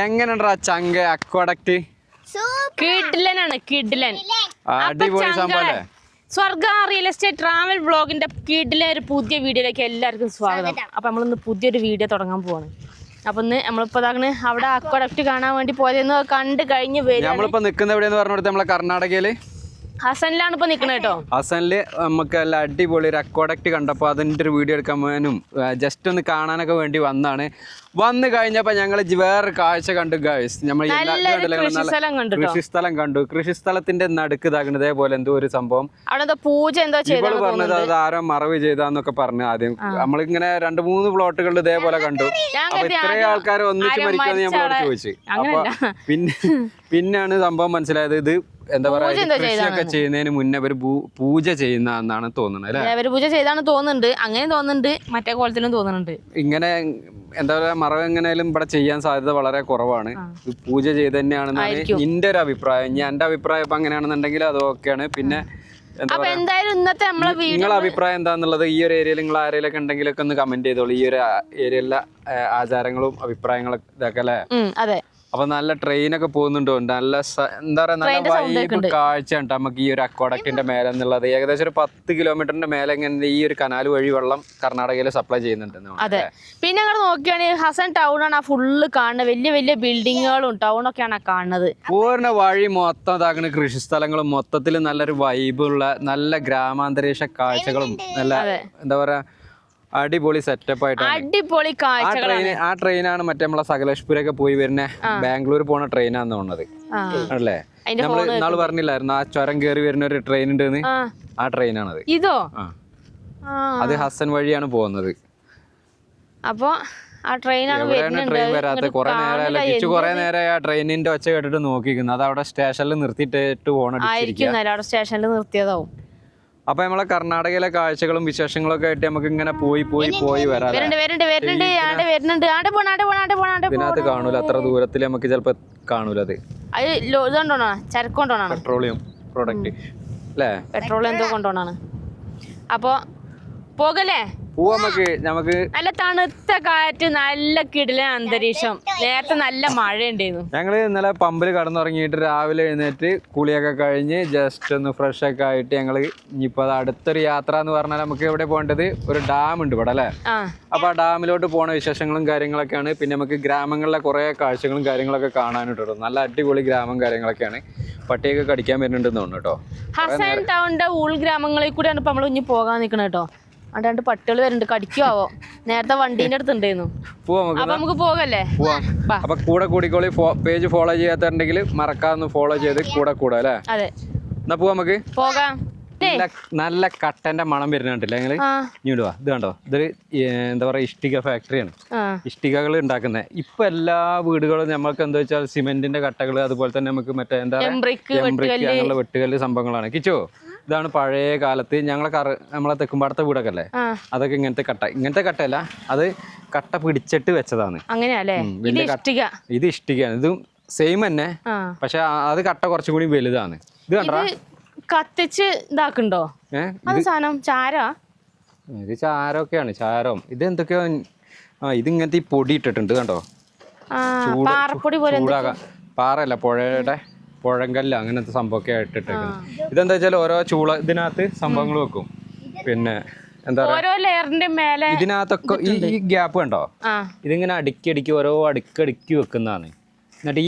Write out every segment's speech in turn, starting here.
എങ്ങനെയുണ്ടാ ചങ്ക aqueduct? കിഡിലനാണ്, കിഡിലൻ. അടിപൊളി സംഭവല്ലേ? സ്വർഗ റിയൽ എസ്റ്റേറ്റ് ട്രാവൽ വ്ളോഗിന്റെ കിഡിലെ ഒരു പുതിയ വീഡിയോയിലേക്ക് എല്ലാവർക്കും സ്വാഗതം. അപ്പൊ നമ്മളിന്ന് പുതിയൊരു വീഡിയോ തുടങ്ങാൻ പോവാണ്. അപ്പൊ ഇന്ന് നമ്മളിപ്പോ അവിടെ അക്വഡക്റ്റ് കാണാൻ വേണ്ടി പോയതെന്ന് കണ്ടു കഴിഞ്ഞ് വരും. നമ്മളിപ്പോ നിക്കുന്ന എവിടെയെന്ന് പറഞ്ഞു കൊടുത്തത് നമ്മളെ കർണാടകയില് ഹസനിലാണ് ഇപ്പൊ നിക്കണത് കേട്ടോ. ഹസനില് നമുക്ക് നല്ല അടിപൊളി ഒരു അക്വഡക്റ്റ് കണ്ടപ്പോൾ അതിൻ്റെ ഒരു വീഡിയോ എടുക്കാൻ പോകാനും ജസ്റ്റ് ഒന്ന് കാണാനൊക്കെ വേണ്ടി വന്നാണ്. വന്നു കഴിഞ്ഞപ്പോൾ ഞങ്ങൾ വേറൊരു കാഴ്ച കണ്ടു ഗൈസ്. നമ്മൾ കൃഷിസ്ഥലം കണ്ടു. കൃഷിസ്ഥലത്തിന്റെ നടുക്ക് ഇതാക്കുന്നത് ഇതേപോലെ എന്തോ ഒരു സംഭവം പൂജ എന്തോ പറഞ്ഞത് അത് ആരോ മറവ് ചെയ്താന്നൊക്കെ പറഞ്ഞു. ആദ്യം നമ്മളിങ്ങനെ 2-3 പ്ലോട്ടുകൾ ഇതേപോലെ കണ്ടു. അപ്പൊ ഇത്രയും ആൾക്കാർ ഒന്നിച്ച് മരിക്കാന്ന് നമ്മളോട് ചോദിച്ചു. അപ്പൊ പിന്നെയാണ് സംഭവം മനസ്സിലായത്. ഇത് എന്താ പറയാ, കൃഷിയൊക്കെ ചെയ്യുന്നതിന് മുന്നേ അവര് പൂജ ചെയ്യുന്നതെന്നാണ് തോന്നുന്നത് അല്ലെ? അവര് പൂജ ചെയ്താണ് തോന്നുന്നുണ്ട്. അങ്ങനെ തോന്നുന്നുണ്ട്, മറ്റേ കോലത്തിലും തോന്നുന്നുണ്ട്. ഇങ്ങനെ എന്താ പറയാ, മറവ് എങ്ങനെയാലും ഇവിടെ ചെയ്യാൻ സാധ്യത വളരെ കുറവാണ്. പൂജ ചെയ്ത് തന്നെയാണെന്നാണ് എന്റെ ഒരു അഭിപ്രായം. ഞാൻ എന്റെ അഭിപ്രായം ഇപ്പൊ അങ്ങനെയാണെന്നുണ്ടെങ്കിൽ അതൊക്കെയാണ്. പിന്നെ എന്താ പറയാ, നിങ്ങളെ അഭിപ്രായം എന്താന്നുള്ളത് ഈ ഒരു ഏരിയയിൽ നിങ്ങൾ ആരെയൊക്കെ ഉണ്ടെങ്കിലൊക്കെ ഒന്ന് കമന്റ് ചെയ്തോളൂ. ഈ ഒരു ഏരിയയിലെ ആചാരങ്ങളും അഭിപ്രായങ്ങളും ഇതൊക്കെ അല്ലെ? അതെ. അപ്പൊ നല്ല ട്രെയിനൊക്കെ പോകുന്നുണ്ട്. നല്ല എന്താ പറയാ, നല്ല വൈബ് കാഴ്ച ഉണ്ട് നമുക്ക് ഈ ഒരു അക്വാഡക്റ്റിന്റെ മേലെ എന്നുള്ളത്. ഏകദേശം ഒരു 10 കിലോമീറ്ററിന്റെ മേലെ ഇങ്ങനെ ഈ ഒരു കനാൽ വഴി വെള്ളം കർണാടകയിൽ സപ്ലൈ ചെയ്യുന്നുണ്ട്. അതെ. പിന്നെ ഞങ്ങൾ നോക്കുകയാണെങ്കിൽ ഹസൻ ടൗൺ ആണ് ഫുള്ള് കാണുന്നത്. വലിയ വലിയ ബിൽഡിങ്ങുകളും ടൗണൊക്കെയാണ് കാണുന്നത്. പൂർണ്ണ വഴി മൊത്തം ഇതാക്കുന്ന കൃഷിസ്ഥലങ്ങളും മൊത്തത്തിൽ നല്ലൊരു വൈബുള്ള നല്ല ഗ്രാമാന്തരീക്ഷ കാഴ്ചകളും നല്ല എന്താ പറയാ അടിപൊളി സെറ്റപ്പ് ആയിട്ടാണ്. അടിപൊളി ആ ട്രെയിനാണ് മറ്റേ നമ്മളെ സകലേഷ്പുരൊക്കെ പോയി വരുന്ന ബാംഗ്ലൂർ പോണ ട്രെയിനാന്ന് തോന്നുന്നത് അല്ലേ? നമ്മള് ഇന്നാള് പറഞ്ഞില്ലായിരുന്നു ആ ചുരം കയറി വരുന്ന ഒരു ട്രെയിൻ ഉണ്ടെന്ന്? ആ ട്രെയിനാണത്. ഇതോ? അത് ഹസൻ വഴിയാണ് പോകുന്നത്. അപ്പൊ ആ ട്രെയിനാണ് ട്രെയിൻ വരാത്ത കുറെ നേരം കുറെ നേരം ആ ട്രെയിനിന്റെ ഒച്ച കേട്ടിട്ട് നോക്കിക്കുന്നു. അത് അവിടെ സ്റ്റേഷനിൽ നിർത്തിയിട്ട് പോകണം. സ്റ്റേഷനിൽ നിർത്തിയതാവും. അപ്പൊ നമ്മളെ കർണാടകയിലെ കാഴ്ചകളും വിശേഷങ്ങളും ഒക്കെ ആയിട്ട് നമുക്ക് ഇങ്ങനെ പോയി വരാം. ഇതിനകത്ത് കാണൂല, അത്ര ദൂരത്തിൽ നമുക്ക് ചിലപ്പോ കാണൂല. അത് ചരക്ക് കൊണ്ടോണാണ്, പെട്രോളിയം പ്രോഡക്റ്റ് അല്ലേ? പെട്രോൾ എന്തോ കൊണ്ടോണാണ്. അപ്പൊ പോകല്ലേ? നമുക്ക് നല്ല തണുത്ത കാറ്റ്, നല്ല കിടിലൻ അന്തരീക്ഷം. നേരത്തെ നല്ല മഴ ഉണ്ടായിരുന്നു. ഞങ്ങള് ഇന്നലെ പമ്പിൽ കടന്നുറങ്ങിയിട്ട് രാവിലെ എഴുന്നേറ്റ് കുളിയൊക്കെ കഴിഞ്ഞ് ജസ്റ്റ് ഒന്ന് ഫ്രഷ് ഒക്കെ ആയിട്ട് ഞങ്ങള് ഇനിയിപ്പോ അടുത്തൊരു യാത്ര എന്ന് പറഞ്ഞാൽ നമുക്ക് എവിടെ പോകേണ്ടത്, ഒരു ഡാം ഉണ്ട് ഇവിടെ അല്ലെ? അപ്പൊ ആ ഡാമിലോട്ട് പോണ വിശേഷങ്ങളും കാര്യങ്ങളൊക്കെയാണ്. പിന്നെ നമുക്ക് ഗ്രാമങ്ങളിലെ കുറെ കാഴ്ചകളും കാര്യങ്ങളൊക്കെ കാണാനിട്ടുണ്ട്. നല്ല അടിപൊളി ഗ്രാമം കാര്യങ്ങളൊക്കെയാണ്. പട്ടിയൊക്കെ കടിക്കാൻ വരുന്നുണ്ടെന്ന് തോന്നുന്നു കേട്ടോ. ഹസൻ ടൗണിന്റെ ഉൾഗ്രാമങ്ങളിൽ കൂടെയാണ് ഇപ്പൊ നമ്മൾ ഇനി പോകാൻ നിൽക്കണ കേട്ടോ. അണ്ടാണ്ട് പട്ടികൾ വരുന്നുണ്ട്, കടിക്കുവോ? നേരത്തെ വണ്ടീന്റെ അടുത്തുണ്ടായിരുന്നു. അപ്പൊ നമുക്ക് പോകല്ലേ? അപ്പൊ കൂടെ കൂടിക്കോളി. പേജ് ഫോളോ ചെയ്യാത്തുണ്ടെങ്കിൽ മറക്കാതെ ഫോളോ ചെയ്ത് കൂടെ അല്ലേ? അതെ. എന്നാ പോവാ, നമുക്ക് പോകാം. നല്ല കട്ടന്റെ മണം വരുന്നുണ്ടല്ലേ? ഞങ്ങള് ഇങ്ങോട്ട് വാ. ഇത് കണ്ടോ, ഇതൊരു എന്താ പറയാ ഇഷ്ടിക ഫാക്ടറിയാണ്. ഇഷ്ടികകൾ ഉണ്ടാക്കുന്നത്. ഇപ്പൊ എല്ലാ വീടുകളും നമ്മൾക്ക് എന്താ വെച്ചാൽ സിമെന്റിന്റെ കട്ടകൾ, അതുപോലെ തന്നെ നമുക്ക് മറ്റേ എന്താ അങ്ങനെയുള്ള വെട്ടുകല്ല് സംഭവങ്ങളാണ്. കിച്ചോ, ഇതാണ് പഴയ കാലത്ത് നമ്മളെ തെക്കുംപാടത്തെ വീടൊക്കെ അല്ലേ, അതൊക്കെ ഇങ്ങനത്തെ കട്ടയല്ല, അത് കട്ട പിടിച്ചിട്ട് വെച്ചതാണ്. ഇത് ഇഷ്ടികയാണ്. ഇതും സെയിം തന്നെ, പക്ഷെ അത് കട്ട കുറച്ചും കൂടി വലുതാണ്. ഇത് കണ്ടാ കത്തിച്ച് ഇതാക്കുണ്ടോ? സാധനം ചാരാ? ഇത് ചാരമൊക്കെയാണ്, ചാരം. ഇത് എന്തൊക്കെയോ ഇത് ഇങ്ങനത്തെ ഈ പൊടി ഇട്ടിട്ടുണ്ട് കണ്ടോ. ചൂടാകാൻ പാറയല്ല, പുഴങ്കല്ല അങ്ങനത്തെ സംഭവമൊക്കെ ഇട്ടിട്ടേക്കുന്നത്. ഇതെന്താ വെച്ചാൽ ഓരോ ഇതിനകത്ത് സംഭവങ്ങൾ വെക്കും. പിന്നെ എന്താ പറയാ, ഇതിനകത്തൊക്കെ ഈ ഗ്യാപ്പ് കണ്ടോ, ഇതിങ്ങനെ അടുക്കി ഓരോ അടുക്കി വെക്കുന്നതാണ്. എന്നിട്ട്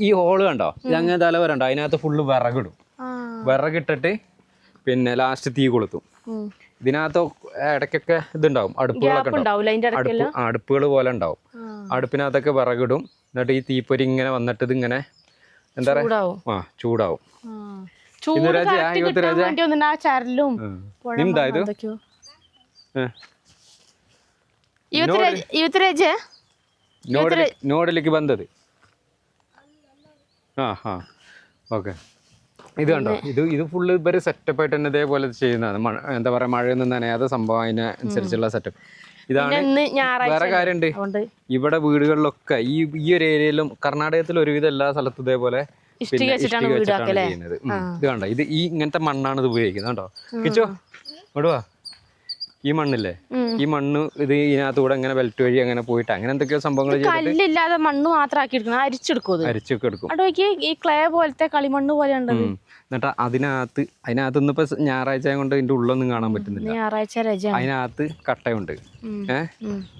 ഈ ഹോള് കണ്ടോ, ഇതങ്ങനെ തല വരണ്ടോ, അതിനകത്ത് ഫുള്ള് വിറകിട്ടിട്ട് പിന്നെ ലാസ്റ്റ് തീ കൊളുത്തും. ഇതിനകത്ത് ഇടയ്ക്കൊക്കെ ഇതുണ്ടാവും, അടുപ്പുകൾ പോലെ ഉണ്ടാവും. അടുപ്പിനകത്തൊക്കെ വിറകിടും. എന്നിട്ട് ഈ തീപ്പൊരി ഇങ്ങനെ വന്നിട്ട് ഇതിങ്ങനെ എന്താ പറയാ ചൂടാവും. നോഡിലേക്ക് ബന്ധത്. ഓക്കെ. ഇത് കണ്ടോ, ഇത് ഫുള്ള് ഇവര് സെറ്റപ്പ് ആയിട്ട് തന്നെ ഇതേപോലെ ചെയ്യുന്നതാണ്. എന്താ പറയാ, മഴയൊന്നും നനയാതെ സംഭവം അതിനനുസരിച്ചുള്ള സെറ്റപ്പ്. ഇതാണ്. വേറെ കാര്യമുണ്ട്, ഇവിടെ വീടുകളിലൊക്കെ ഈ ഒരു ഏരിയയിലും കർണാടകത്തിൽ ഒരുവിധം എല്ലാ സ്ഥലത്തും ഇതേപോലെ ചെയ്യുന്നത്. ഇത് കണ്ടോ, ഇത് ഇങ്ങനത്തെ മണ്ണാണ് ഇത് ഉപയോഗിക്കുന്നത്. കണ്ടോ കിച്ചോ, ഇടുവാ. ഈ മണ്ണില്ലേ, ഈ മണ്ണ് ഇത് ഇതിനകത്തൂടെ ഇങ്ങനെ ബെൽറ്റ് വഴി അങ്ങനെ പോയിട്ട് അങ്ങനെ എന്തൊക്കെയോ സംഭവങ്ങൾ കല്ലില്ലാതെ മണ്ണ് മാത്രം ആക്കി എടുക്കണം, അരിച്ചൊക്കെ എടുക്കും. അവിടെ ഈ ക്ലേ പോലത്തെ കളിമണ്ണ് പോലെ ഉണ്ടത്. എന്നിട്ട് അതിനകത്ത് ഇന്നിപ്പോ ഞായറാഴ്ച കൊണ്ട് ഇതിന്റെ ഉള്ളൊന്നും കാണാൻ പറ്റുന്നില്ല. ഞായറാഴ്ച രജ. അതിനകത്ത് കട്ടയുണ്ട്.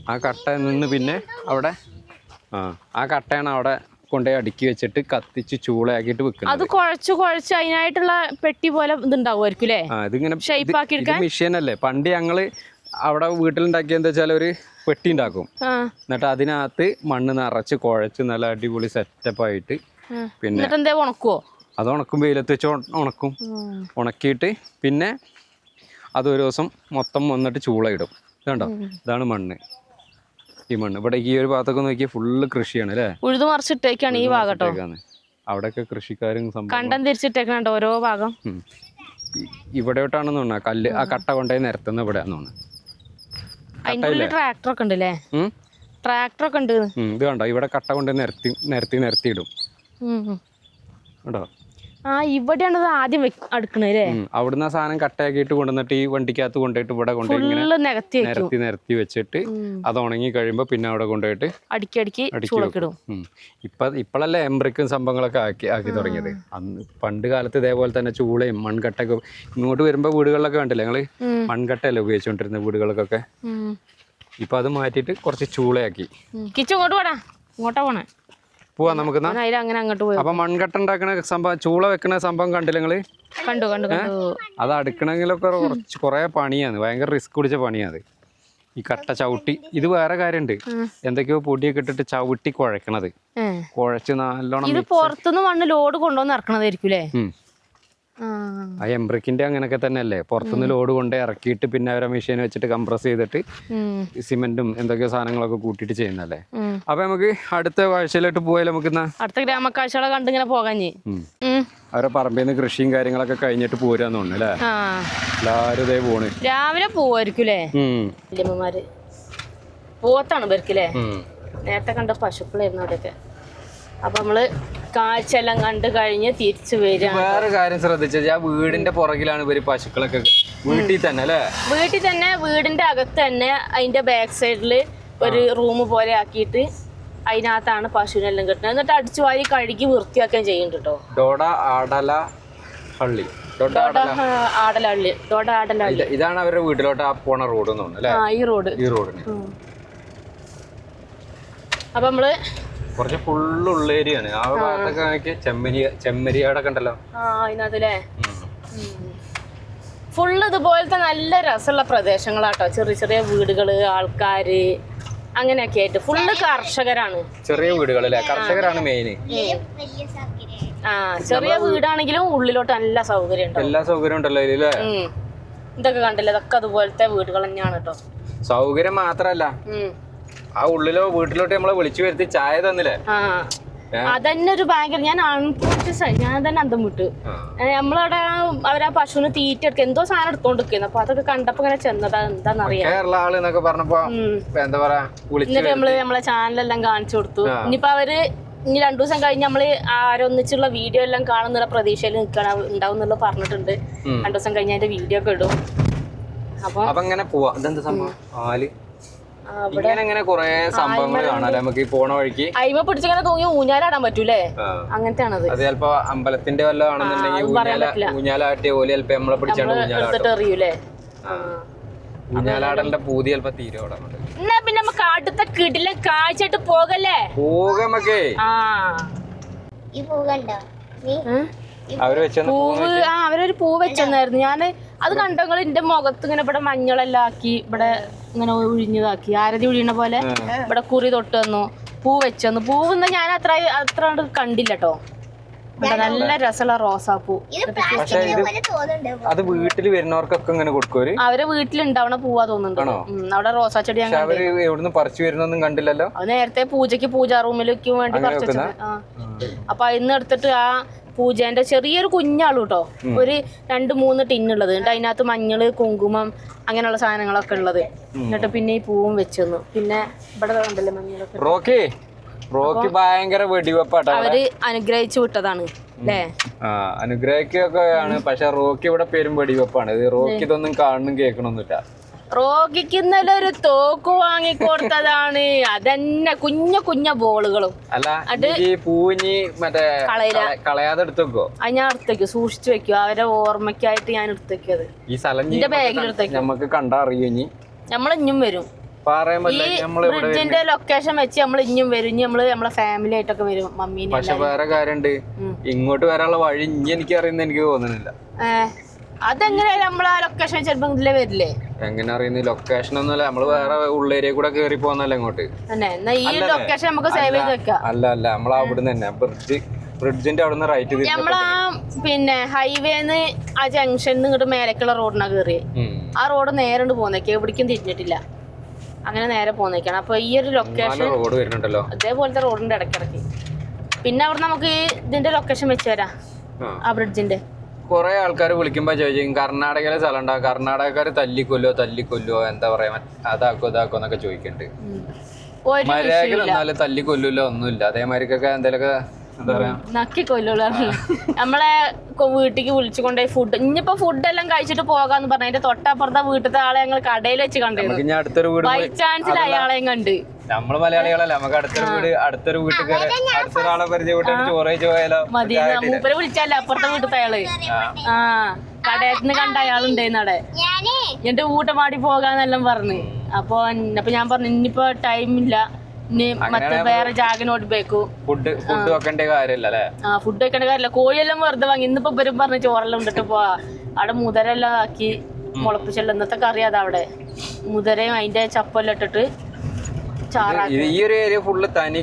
ആ കട്ട നിന്ന് പിന്നെ അവിടെ ആ കട്ടയാണ് അവിടെ കൊണ്ടുപോയി അടുക്കി വെച്ചിട്ട് കത്തിച്ച് ചൂളയാക്കിയിട്ട് വെക്കുന്നത്. അത് കുഴച്ച് അതിനായിട്ടുള്ള പെട്ടി പോലെ ഇതുണ്ടാവുമായിരിക്കും അല്ലേ? ഇതിങ്ങനെ മെഷീനല്ലേ. പണ്ട് ഞങ്ങള് അവിടെ വീട്ടിലുണ്ടാക്കിയ എന്താ വെച്ചാൽ ഒരു പെട്ടി ഉണ്ടാക്കും. എന്നിട്ട് അതിനകത്ത് മണ്ണ് നിറച്ച് കുഴച്ച് നല്ല അടിപൊളി സെറ്റപ്പ് ആയിട്ട് പിന്നെ ഉണക്കുവോ? അത് ഉണക്കും, വെയിലത്ത് വെച്ച് ഉണക്കും. ഉണക്കിയിട്ട് പിന്നെ അതൊരു ദിവസം മൊത്തം വന്നിട്ട് ചൂളയിടും. ഇതുണ്ടോ, ഇതാണ് മണ്ണ്. ഈ മണ്ണ് ഇവിടെ ഈ ഒരു ഭാഗത്തൊക്കെ നോക്കിയാൽ ഫുള്ള് കൃഷിയാണ് അല്ലേ. ഉഴുതു മറിച്ചിട്ടേക്കാണ് ഈ ഭാഗട്ടോ. അവിടെയൊക്കെ കൃഷിക്കാരും കണ്ടം തിരിച്ചിട്ടേക്കണോ ഓരോ ഭാഗം. ഇവിടെയോട്ടാണെന്ന് തോന്നുന്നു കല്ല് ആ കട്ട കൊണ്ടുപോയി നിരത്തുന്ന ഇവിടെയാന്ന് തോന്നുന്നു. അതിന്റെ ട്രാക്ടറൊക്കെ ഉണ്ട് അല്ലേ? ട്രാക്ടറൊക്കെ ഉണ്ട്. ഇത് കണ്ടോ, ഇവിടെ കട്ട കൊണ്ടുപോയി നിരത്തിയിടും കേട്ടോ. ഇവിടെയാണ് ആദ്യം അടുക്കണേ. അവിടുന്ന് ആ സാധനം കട്ടയാക്കിയിട്ട് കൊണ്ടുവന്നിട്ട് ഈ വണ്ടിക്കകത്ത് കൊണ്ടുപോയിട്ട് ഇവിടെ കൊണ്ടുപോയി നിരത്തി വെച്ചിട്ട് അത് ഉണങ്ങി കഴിയുമ്പോ പിന്നെ അവിടെ കൊണ്ടുപോയിട്ട് അടുക്കി ഇപ്പോഴല്ലേ എംബ്രിക്കും സംഭവങ്ങളൊക്കെ ആക്കി തുടങ്ങിയത്. അന്ന് പണ്ട് കാലത്ത് ഇതേപോലെ തന്നെ ചൂളയും മൺകട്ടൊക്കെ ഇങ്ങോട്ട് വരുമ്പോ വീടുകളിലൊക്കെ കണ്ടില്ലേ ഞങ്ങള് മൺകട്ടയല്ലേ ഉപയോഗിച്ചോണ്ടിരുന്ന വീടുകൾക്കൊക്കെ. ഇപ്പൊ അത് മാറ്റിയിട്ട് കുറച്ച് ചൂളയാക്കി. ഇങ്ങോട്ടാ പോണേ, പോവാ നമുക്ക്. അപ്പൊ മൺകട്ട ഉണ്ടാക്കണ സംഭവം, ചൂള വെക്കണ സംഭവം കണ്ടില്ല നിങ്ങള്? കണ്ടു. അത് അടുക്കണമെങ്കിലൊക്കെ കൊറേ പണിയാണ്, ഭയങ്കര റിസ്ക് പിടിച്ച പണിയാണ് ഈ കട്ട ചവിട്ടി. ഇത് വേറെ കാര്യമുണ്ട്, എന്തൊക്കെയോ പൊടിയൊക്കെ ഇട്ടിട്ട് ചവിട്ടി കുഴക്കണത്. കുഴച്ച് നല്ലോണം ഇത് പുറത്തുനിന്ന് മണ്ണ് ലോഡ് കൊണ്ടുവന്ന് ഇറക്കണതായിരിക്കും അല്ലേ? ആ എംബ്രിക്കിന്റെ അങ്ങനെയൊക്കെ തന്നെ അല്ലേ, പുറത്തുനിന്ന് ലോഡ് കൊണ്ട് ഇറക്കിയിട്ട് പിന്നെ അവരെ മെഷീൻ വെച്ചിട്ട് കംപ്രസ് ചെയ്തിട്ട് സിമെന്റും എന്തൊക്കെയോ സാധനങ്ങളൊക്കെ കൂട്ടിയിട്ട് ചെയ്യുന്നല്ലേ. അപ്പൊ നമുക്ക് അടുത്ത കാഴ്ചയിലോട്ട് പോയാലും നമുക്ക് അടുത്ത ഗ്രാമക്കാഴ്ചകളെ കണ്ടിങ്ങനെ പോകാൻ അവരെ പറമ്പിൽ നിന്ന് കൃഷിയും കാര്യങ്ങളൊക്കെ കഴിഞ്ഞിട്ട് പോരാന്ന് തോന്നുന്നു അല്ലേ. എല്ലാരും ഇതേ പോണ്, രാവിലെ പോവായിരിക്കൂലേ വല്യമ്മമാര്. പോത്താണ് ഇവർക്കില്ലേ, നേരത്തെ കണ്ട പശുക്കളായിരുന്നു അവിടെയൊക്കെ. അപ്പൊ നമ്മള് കാഴ്ചയെല്ലാം കണ്ടു കഴിഞ്ഞ് തിരിച്ചു വരിക. വേറെ കാര്യം ശ്രദ്ധിച്ചാൽ ആ വീടിന്റെ പുറകിലാണ് ഇവര് പശുക്കളൊക്കെ. വീട്ടിൽ തന്നെ അല്ലേ? വീട്ടിൽ തന്നെ, വീടിന്റെ അകത്ത് തന്നെ അതിന്റെ ബാക്ക് സൈഡില് ഒരു റൂം പോലെ ആക്കിയിട്ട് അതിനകത്താണ് പശുവിനെല്ലാം കിട്ടുന്നത്. എന്നിട്ട് അടിച്ചു വാരി കഴുകി വൃത്തിയാക്കുകയും ചെയ്യുന്നുണ്ട് കേട്ടോ. ആടലഹള്ളി ഇതാണ് അവരുടെ വീട്ടിലോട്ട് പോണ റോഡ് തോന്നുന്നു. ഈ റോഡിന് അപ്പൊ നമ്മള് കുറച്ച് ഫുള്ള് ഉള്ളേരിയാണ്. ആ ഭാഗത്തൊക്കെ ചെമ്മരിയാടൊക്കെ ഉണ്ടല്ലോ അതിനകത്തല്ലേ. ഫുള്ള് ഇതുപോലത്തെ നല്ല രസമുള്ള പ്രദേശങ്ങളാട്ടോ. ചെറിയ ചെറിയ വീടുകള്, ആൾക്കാര്, അങ്ങനെയൊക്കെ ആയിട്ട് ഫുള്ള് കർഷകരാണ്. ചെറിയ വീടുകളല്ലേ, കർഷകരാണ് മെയിൻ. ചെറിയ വീടാണെങ്കിലും ഉള്ളിലോട്ട് നല്ല സൗകര്യം ഉണ്ട്. എല്ലാ സൗകര്യം ഉണ്ടല്ലോ ഇതില്. ഇതൊക്കെ കണ്ടില്ലേ, ഇതൊക്കെ അതുപോലത്തെ വീടുകൾ തന്നെയാണ് കേട്ടോ. സൗകര്യം മാത്രല്ല, ആ ഉള്ളിലോ വീട്ടിലോട്ട് നമ്മളെ വിളിച്ചു വരുത്തി ചായ തന്നില്ലേ, അതന്നെ ഒരു ഭയങ്കര. ഞാൻ തന്നെ അന്തം വിട്ടു. നമ്മളവിടെ അവരാ പശുവിന് തീറ്റ എടുക്കുക, എന്തോ സാധനം എടുത്തോണ്ടിരിക്കുന്നു. അപ്പൊ അതൊക്കെ കണ്ടപ്പോ ഇങ്ങനെ ചെന്നതാ. എന്താന്നറിയാം, എന്നിട്ട് നമ്മളെ ചാനലെല്ലാം കാണിച്ചു കൊടുത്തു. ഇനിയിപ്പോ അവര് ഇനി 2 ദിവസം കഴിഞ്ഞ് നമ്മള് ആരൊന്നിച്ചുള്ള വീഡിയോ എല്ലാം കാണുന്നുള്ള പ്രതീക്ഷയിൽ നിൽക്കണം ഉണ്ടാവും എന്നുള്ളത് പറഞ്ഞിട്ടുണ്ട്. 2 ദിവസം കഴിഞ്ഞ് അതിന്റെ വീഡിയോ ഒക്കെ ഇടും. അപ്പൊ അങ്ങനെ പോവാ. ഇതെന്താ സംഭവം? ഇങ്ങനെ കൊറേ സംഭവങ്ങൾ കാണാല്ലേ നമുക്ക് ഈ പോണ വഴിക്ക്. അയിമ പിടിച്ചിങ്ങനെ തൂങ്ങി ഊഞ്ഞാലാടാൻ പറ്റൂലേ, അങ്ങനത്തെ ആണത്. അത് ചിലപ്പോ അമ്പലത്തിന്റെ വല്ലതും ആണെന്നുണ്ടെങ്കിൽ ഊഞ്ഞാലാട്ടിയ പോലെ ചിലപ്പോ നമ്മളെ പിടിച്ചാണ്ട് എറിയൂലേ. ഊഞ്ഞാലാടലിന്റെ പൂതി ചിലപ്പോ തീരോടെ. എന്നാ പിന്നെ നമുക്ക് അടുത്ത കിടിലൻ കാഴ്ചയായിട്ട് പോകല്ലേ? പോകമൊക്കെ അവരൊരു പൂ വെച്ചെന്നായിരുന്നു. ഞാന് അത് കണ്ടങ്ങൾ എന്റെ മുഖത്ത് ഇങ്ങനെ ഇവിടെ മഞ്ഞളെല്ലാം ആക്കി, ഇവിടെ ഇങ്ങനെ ഒഴിഞ്ഞതാക്കി, ആരതി ഒഴിയണ പോലെ ഇവിടെ കുറി തൊട്ട് തന്നു, പൂ വെച്ചു. പൂവെന്ന് ഞാൻ അത്ര കണ്ടില്ല കേട്ടോ. നല്ല രസമുള്ള റോസാപ്പൂ. അത് വീട്ടിൽ വരുന്നവർക്കൊക്കെ ഇങ്ങനെ കൊടുക്കും. അവരെ വീട്ടിലുണ്ടാവണ പൂവാ തോന്നുന്നുണ്ട്. അവിടെ റോസാ ചെടി പറിച്ചു വരുന്നൊന്നും കണ്ടില്ലല്ലോ. അത് നേരത്തെ പൂജക്ക് പൂജാ റൂമിലേക്ക് വേണ്ടി പറിച്ചു. അപ്പൊ അതിന്ന് എടുത്തിട്ട് ആ പൂജേന്റെ ചെറിയൊരു കുഞ്ഞാളു കേട്ടോ, ഒരു 2-3 ടിന്നുള്ളത്. എന്നിട്ട് അതിനകത്ത് മഞ്ഞള്, കുങ്കുമം, അങ്ങനെയുള്ള സാധനങ്ങളൊക്കെ ഉള്ളത്. എന്നിട്ട് പിന്നെ ഈ പൂവും വെച്ചു. പിന്നെ ഇവിടെ കണ്ടല്ലേ മഞ്ഞളൊക്കെ. റോക്കി ഭയങ്കര വെടിവെപ്പാട്ടോ. അവര് അനുഗ്രഹിച്ചു വിട്ടതാണ് അല്ലേ? അനുഗ്രഹിക്കൊക്കെ ആണ്. പക്ഷെ റോക്കി ഇവിടെ പേരും വെടിവെപ്പാണ്. റോക്കി ഇതൊന്നും കാണണം കേൾക്കണമെന്നില്ല. റോഗിക്ക് ഇന്നലെ ഒരു തോക്ക് വാങ്ങിക്കൊടുത്തതാണ്. അതന്നെ കുഞ്ഞ ബോളുകളും. അല്ല ഈ പൂഞ്ഞി മറ്റേ കളയാതെ എടുത്തു അത് ഞാൻ എടുത്തേക്കും, സൂക്ഷിച്ചു വെക്കും. അവരെ ഓർമ്മയ്ക്കായിട്ട് ഞാൻ എടുത്തേക്കത്. ഈ സ്ഥലം എന്റെ ബാഗിൽ എടുത്തേക്കും. നമുക്ക് കണ്ടറിയോ? ഇനി നമ്മളിഞ്ഞും വരും. ഈ ബ്രിഡ്ജിന്റെ ലൊക്കേഷൻ വെച്ച് നമ്മൾ ഇഞ്ഞും വരും. ഇനി നമ്മളെ ഫാമിലി ആയിട്ടൊക്കെ വരും. മമ്മീനെ. പക്ഷെ വേറെ കാര്യണ്ട്, ഇങ്ങോട്ട് വരാനുള്ള വഴി ഇനി എനിക്ക് അറിയുന്ന എനിക്ക് തോന്നുന്നില്ല. അതെങ്ങനെ നമ്മളാ ലൊക്കേഷൻ ചിലപ്പോ ഇതിലേ വരില്ലേ? എങ്ങനെ അറിയുന്ന ലൊക്കേഷൻ ഒന്നുമല്ല, നമ്മള് വേറെ ഉള്ളേരിയ കൂടെ കേറി പോന്നല്ല ഇങ്ങോട്ട്. ഈ ലൊക്കേഷൻ നമുക്ക് സേവ് ചെയ്ത് വെക്കാം. അല്ല നമ്മൾ അവിടുന്ന് തന്നെ ബ്രിഡ്ജിന്റെ അവിടുന്ന് റൈറ്റ് നമ്മളാ പിന്നെ ഹൈവേന്ന് ആ ജംഗ്ഷനിൽ ഇങ്ങോട്ട് മേലേക്കുള്ള റോഡിനാ കേറിയേ. ആ റോഡ് നേരെ പോന്നേക്ക്, എവിടേക്കും തിരിഞ്ഞിട്ടില്ല. അങ്ങനെ നേരെ പോന്നേക്കാണ്. അപ്പൊ ഈ ഒരു ലൊക്കേഷൻ റോഡ് വരുന്നുണ്ടല്ലോ, അതേപോലത്തെ റോഡിന്റെ ഇടയ്ക്കിടയ്ക്ക്. പിന്നെ അവിടെ നമുക്ക് ഇതിന്റെ ലൊക്കേഷൻ വെച്ച് തരാം, ആ ബ്രിഡ്ജിന്റെ. കൊറേ ആൾക്കാർ വിളിക്കുമ്പോ ചോദിക്കും കർണാടകയിലെ സ്ഥലം ഉണ്ടാവും, കർണാടകക്കാര് തല്ലിക്കൊല്ലോ എന്താ പറയാ, അതാക്കോ എന്നൊക്കെ ചോദിക്കുന്നുണ്ട്. മര്യാദക്ക് നിന്നാലും തല്ലിക്കൊല്ലൂല്ലോ ഒന്നുമില്ല. അതേമാതിരിക്കൊക്കെ എന്തെങ്കിലുമൊക്കെ എന്താ പറയാ നക്കി കൊല്ലുള്ളൂ. നമ്മളെ വീട്ടിക്ക് വിളിച്ചു കൊണ്ടുപോയി ഫുഡ്, ഇനിയിപ്പോ ഫുഡെല്ലാം കഴിച്ചിട്ട് പോകാന്ന് പറഞ്ഞ അതിന്റെ തൊട്ടപ്പുറത്തെ വീട്ടിലത്തെ ആളെ ഞങ്ങൾ കടയിൽ വെച്ച് കണ്ടു. ബൈ ചാൻസിൽ അയാളെയും കണ്ട്. നമ്മള് മലയാളികളല്ല, നമുക്ക് അടുത്തൊരു വീട്ടിൽ അടുത്തൊരാളെ പരിചയപ്പെട്ട് ചോറേച്ച് പോയാലോ മതി. മൂപ്പരെ വിളിച്ചല്ല അപ്പുറത്തെ വീട്ടിലത്തെ അയാള്. കടയിൽ നിന്ന് കണ്ട അയാളുണ്ടായിരുന്നു അവിടെ. എന്റെ വീട്ടമാടി പോകാന്നെല്ലാം പറഞ്ഞു. അപ്പൊ ഞാൻ പറഞ്ഞു ഇനിയിപ്പോ ടൈമില്ല, ഇനി മറ്റേ വേറെ ജാഗിനോട്ട് ബേക്കു. ഫുഡ് വെക്കേണ്ട കാര്യമില്ല. ഫുഡ് വെക്കേണ്ട കാര്യമില്ല. കോഴിയെല്ലാം വെറുതെ വാങ്ങി. ഇന്നിപ്പോ ഇവരും പറഞ്ഞ ചോറെല്ലാം ഉണ്ടിട്ട് പോവാ. അവിടെ മുതരെല്ലാം ആക്കി മുളപ്പിച്ചെല്ലാം ഇന്നത്തെ കറി അതാ. അവിടെ മുതരയും അതിന്റെ ചപ്പെല്ലാം ഇട്ടിട്ട് ഈ ഒരു ഏരിയ ഫുള്ള് തനി